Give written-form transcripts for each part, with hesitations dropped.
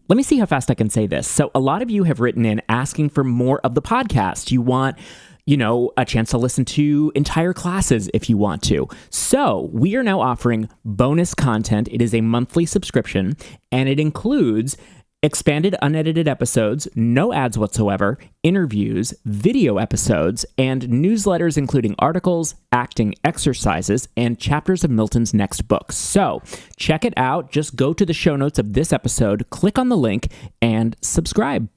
Let me see how fast I can say this. So a lot of you have written in asking for more of the podcast. You want, a chance to listen to entire classes if you want to. So we are now offering bonus content. It is a monthly subscription, and it includes expanded unedited episodes, no ads whatsoever, interviews, video episodes, and newsletters including articles, acting exercises, and chapters of Milton's next book. So check it out. Just go to the show notes of this episode, click on the link, and subscribe.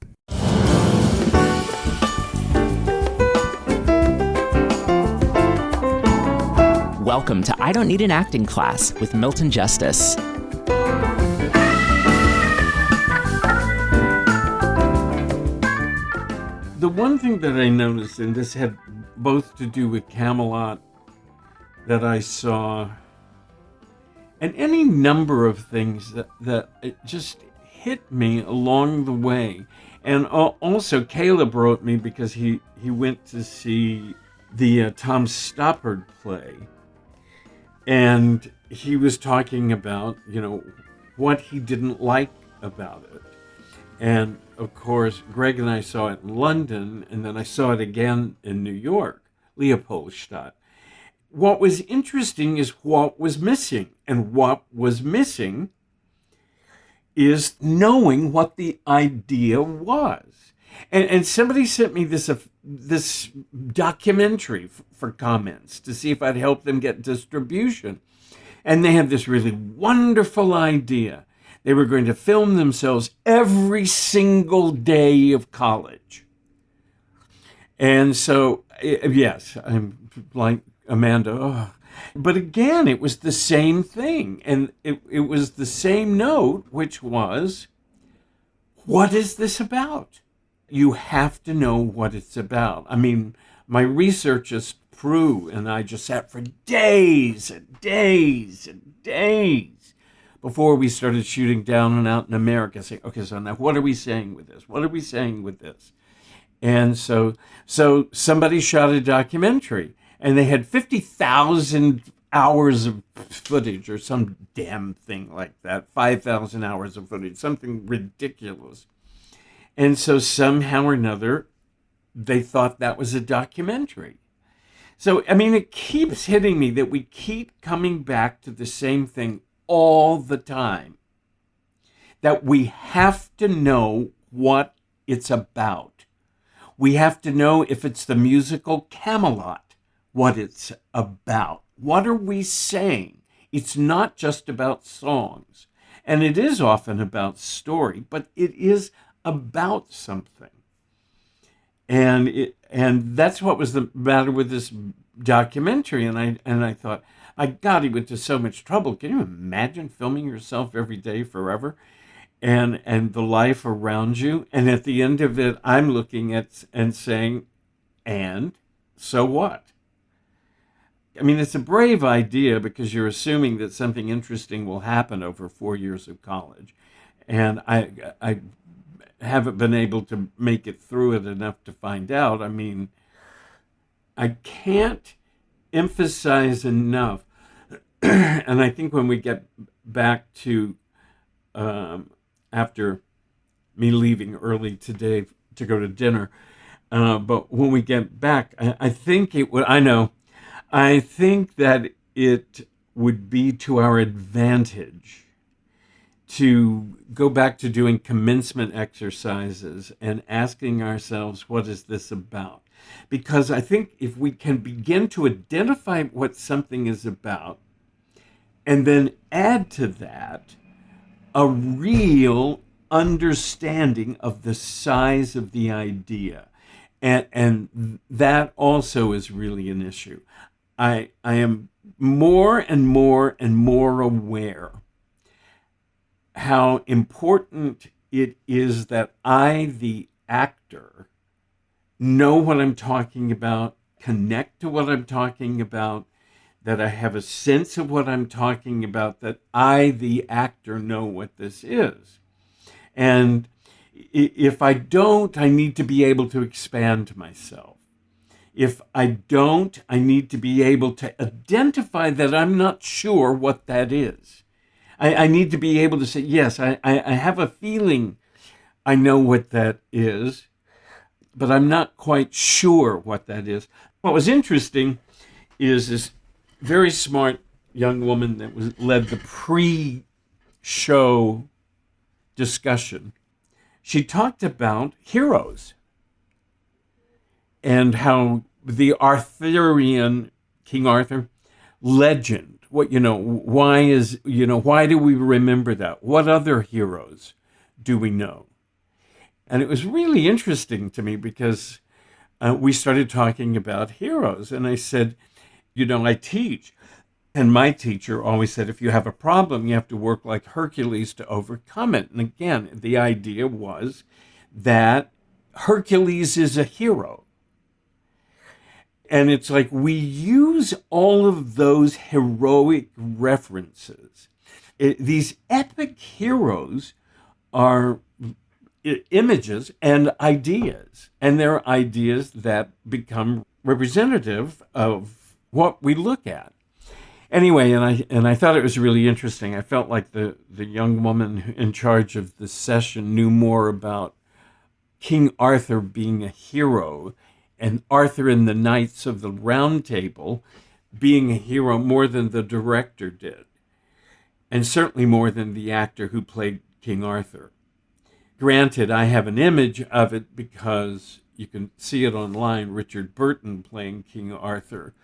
Welcome to I Don't Need an Acting Class with Milton Justice. The one thing that I noticed, and this had both to do with Camelot that I saw, and any number of things that it just hit me along the way. And also Caleb wrote me because he went to see the Tom Stoppard play. And he was talking about, what he didn't like about it. And of course, Greg and I saw it in London, and then I saw it again in New York, Leopoldstadt. What was interesting is what was missing. And what was missing is knowing what the idea was. And somebody sent me this documentary for comments to see if I'd help them get distribution. And they had this really wonderful idea. They were going to film themselves every single day of college. And so, yes, I'm like Amanda. Oh. But again, it was the same thing. And it was the same note, which was, what is this about? You have to know what it's about. I mean, my researchers, Prue, and I just sat for days and days and days before we started shooting down and out in America, saying, okay, so now what are we saying with this? What are we saying with this? And so somebody shot a documentary, and they had 50,000 hours of footage or some damn thing like that, 5,000 hours of footage, something ridiculous. And so somehow or another, they thought that was a documentary. So, I mean, it keeps hitting me that we keep coming back to the same thing all the time, that we have to know what it's about. We have to know, if it's the musical Camelot, what it's about. What are we saying? It's not just about songs, and it is often about story, but it is about something. And that's what was the matter with this documentary. And I thought, God, he went to so much trouble. Can you imagine filming yourself every day forever and the life around you? And at the end of it, I'm looking at and saying, and so what? I mean, it's a brave idea because you're assuming that something interesting will happen over 4 years of college. And I haven't been able to make it through it enough to find out. I mean, I can't emphasize enough, and I think when we get back to, after me leaving early today to go to dinner, but when we get back, I think it would, I think that it would be to our advantage to go back to doing commencement exercises and asking ourselves, what is this about? Because I think if we can begin to identify what something is about, and then add to that a real understanding of the size of the idea, and that also is really an issue. I am more and more and more aware how important it is that I, the actor, know what I'm talking about, connect to what I'm talking about, that I have a sense of what I'm talking about, that I, the actor, know what this is. And if I don't, I need to be able to expand myself. If I don't, I need to be able to identify that I'm not sure what that is. I need to be able to say, yes, I have a feeling I know what that is, but I'm not quite sure what that is. What was interesting is this very smart young woman that led the pre-show discussion. She talked about heroes and how the Arthurian King Arthur legend, why do we remember that? What other heroes do we know? And it was really interesting to me because we started talking about heroes. And I said, I teach. And my teacher always said, if you have a problem, you have to work like Hercules to overcome it. And again, the idea was that Hercules is a hero. And it's like we use all of those heroic references. These epic heroes are images and ideas, and they're ideas that become representative of what we look at. Anyway, and I thought it was really interesting. I felt like the young woman in charge of the session knew more about King Arthur being a hero and Arthur and the Knights of the Round Table being a hero more than the director did, and certainly more than the actor who played King Arthur. Granted, I have an image of it because you can see it online, Richard Burton playing King Arthur.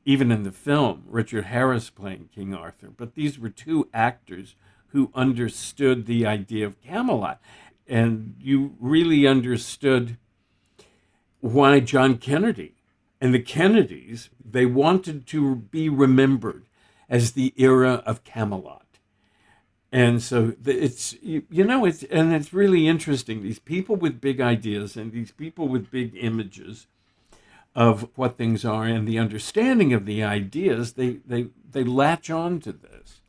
Even in the film, Richard Harris playing King Arthur. But these were two actors who understood the idea of Camelot. And you really understood why John Kennedy and the Kennedys, they wanted to be remembered as the era of Camelot. And so it's really interesting. These people with big ideas and these people with big images of what things are and the understanding of the ideas, they latch on to this.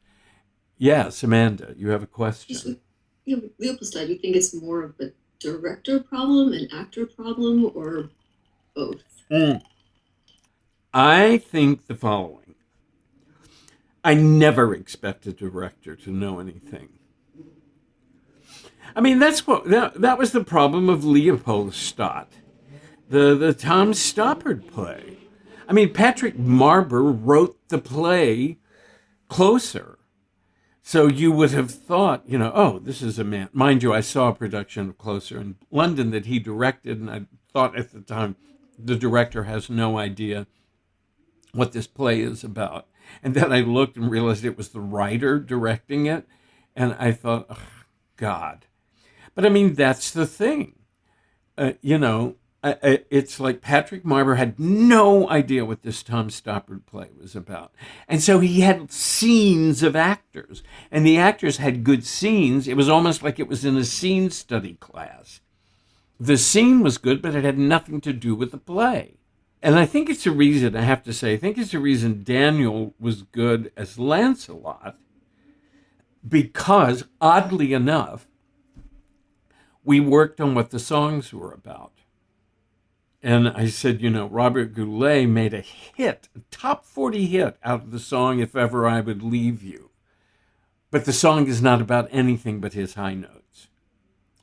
Yes, Amanda, you have a question. Leopold, do you think it's more of a director problem, an actor problem, or both? I think the following. I never expect a director to know anything. I mean, that was the problem of Leopoldstadt. The Tom Stoppard play. I mean, Patrick Marber wrote the play Closer. So you would have thought, this is a man. Mind you, I saw a production of Closer in London that he directed, and I thought at the time, the director has no idea what this play is about. And then I looked and realized it was the writer directing it, and I thought, oh, God. But I mean, that's the thing. It's like Patrick Marber had no idea what this Tom Stoppard play was about. And so he had scenes of actors, and the actors had good scenes. It was almost like it was in a scene study class. The scene was good, but it had nothing to do with the play. And I think it's a reason, I have to say, Daniel was good as Lancelot, because, oddly enough, we worked on what the songs were about. And I said, Robert Goulet made a top 40 hit out of the song If Ever I Would Leave You. But the song is not about anything but his high notes.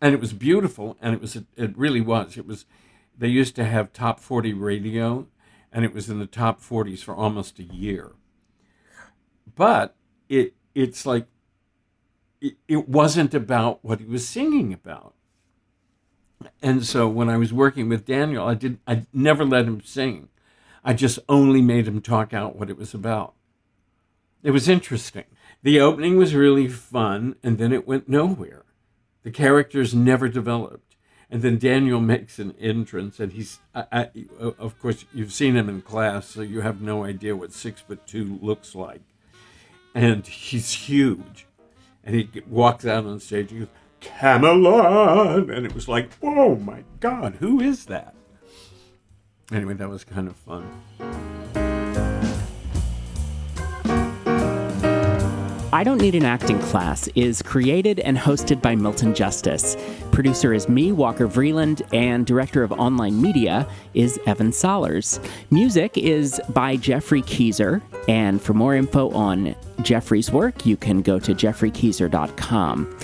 And it was beautiful, and it really was. They used to have top 40 radio, and it was in the top 40s for almost a year. But it's like, it wasn't about what he was singing about. And so when I was working with Daniel, I never let him sing. I just only made him talk out what it was about. It was interesting. The opening was really fun, and then it went nowhere. The characters never developed. And then Daniel makes an entrance, and he's, of course, you've seen him in class, so you have no idea what 6'2" looks like. And he's huge. And he walks out on stage, he goes, Camelot! And it was like, oh my God, who is that? Anyway, that was kind of fun. I Don't Need an Acting Class is created and hosted by Milton Justice. Producer is me, Walker Vreeland, and director of online media is Evan Solers. Music is by Jeffrey Keyser, and for more info on Jeffrey's work, you can go to jeffreykeyser.com.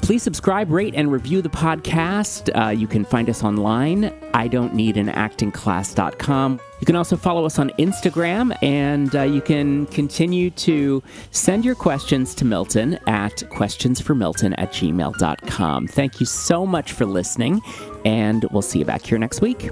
Please subscribe, rate, and review the podcast. You can find us online, idon'tneedanactingclass.com. You can also follow us on Instagram, and you can continue to send your questions to Milton at questionsformilton@gmail.com. Thank you so much for listening, and we'll see you back here next week.